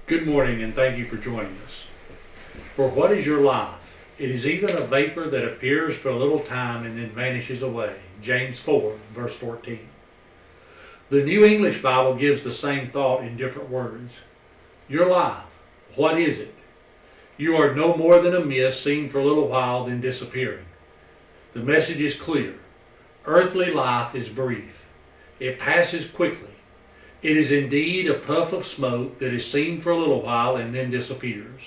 Good morning and thank you for joining us. For what is your life? It is even a vapor that appears for a little time and then vanishes away. James 4, verse 14. The New English Bible gives the same thought in different words. Your life, what is it? You are no more than a mist seen for a little while then disappearing. The message is clear. Earthly life is brief. It passes quickly. It is indeed a puff of smoke that is seen for a little while and then disappears.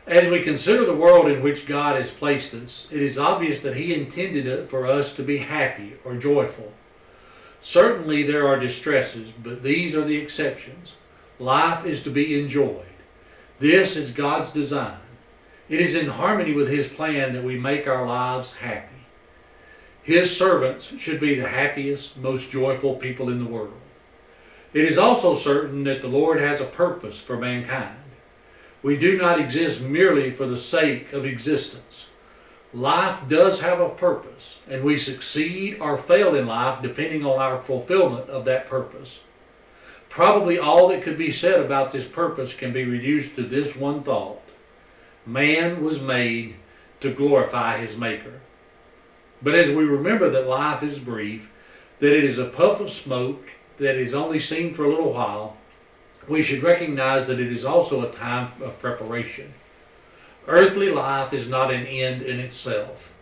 As we consider the world in which God has placed us, it is obvious that He intended it for us to be happy or joyful. Certainly there are distresses, but these are the exceptions. Life is to be enjoyed. This is God's design. It is in harmony with His plan that we make our lives happy. His servants should be the happiest, most joyful people in the world. It is also certain that the Lord has a purpose for mankind. We do not exist merely for the sake of existence. Life does have a purpose, and we succeed or fail in life depending on our fulfillment of that purpose. Probably all that could be said about this purpose can be reduced to this one thought. Man was made to glorify his Maker. But as we remember that life is brief, that it is a puff of smoke that is only seen for a little while, we should recognize that it is also a time of preparation. Earthly life is not an end in itself.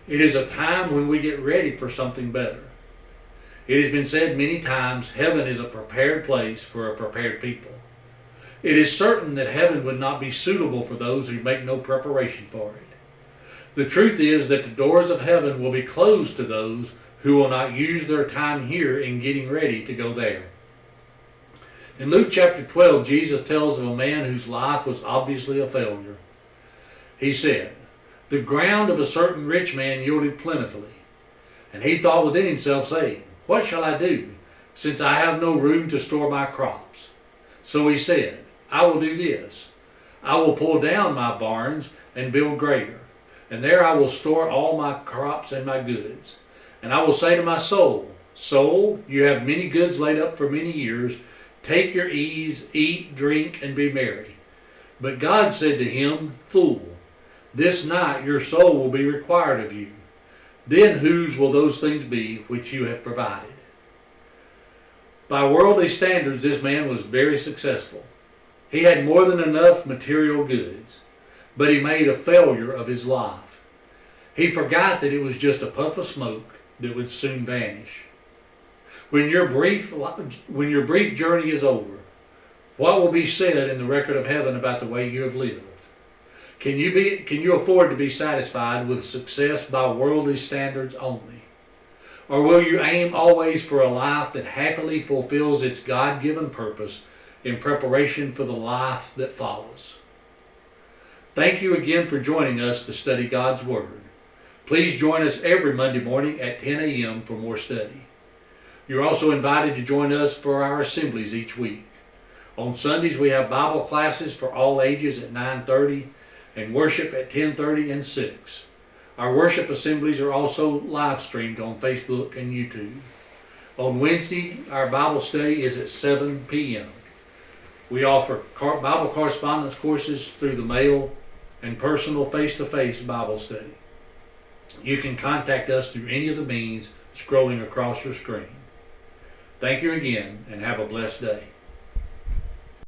It is a time when we get ready for something better. It has been said many times, heaven is a prepared place for a prepared people. It is certain that heaven would not be suitable for those who make no preparation for it. The truth is that the doors of heaven will be closed to those who will not use their time here in getting ready to go there. In Luke chapter 12, Jesus tells of a man whose life was obviously a failure. He said, "The ground of a certain rich man yielded plentifully. And he thought within himself, saying, What shall I do, since I have no room to store my crops? So he said, I will do this. I will pull down my barns and build greater, and there I will store all my crops and my goods. And I will say to my soul, Soul, you have many goods laid up for many years. Take your ease, eat, drink, and be merry. But God said to him, Fool, this night your soul will be required of you. Then whose will those things be which you have provided?" By worldly standards, this man was very successful. He had more than enough material goods, but he made a failure of his life. He forgot that it was just a puff of smoke that would soon vanish. When your brief journey is over, what will be said in the record of heaven about the way you have lived? Can you afford to be satisfied with success by worldly standards only? Or will you aim always for a life that happily fulfills its God-given purpose in preparation for the life that follows? Thank you again for joining us to study God's Word. Please join us every Monday morning at 10 a.m. for more study. You're also invited to join us for our assemblies each week. On Sundays we have Bible classes for all ages at 9:30 and worship at 10:30 and 6. Our worship assemblies are also live streamed on Facebook and YouTube. On Wednesday, our Bible study is at 7 p.m. We offer Bible correspondence courses through the mail and personal face-to-face Bible study. You can contact us through any of the means scrolling across your screen. Thank you again, and have a blessed day.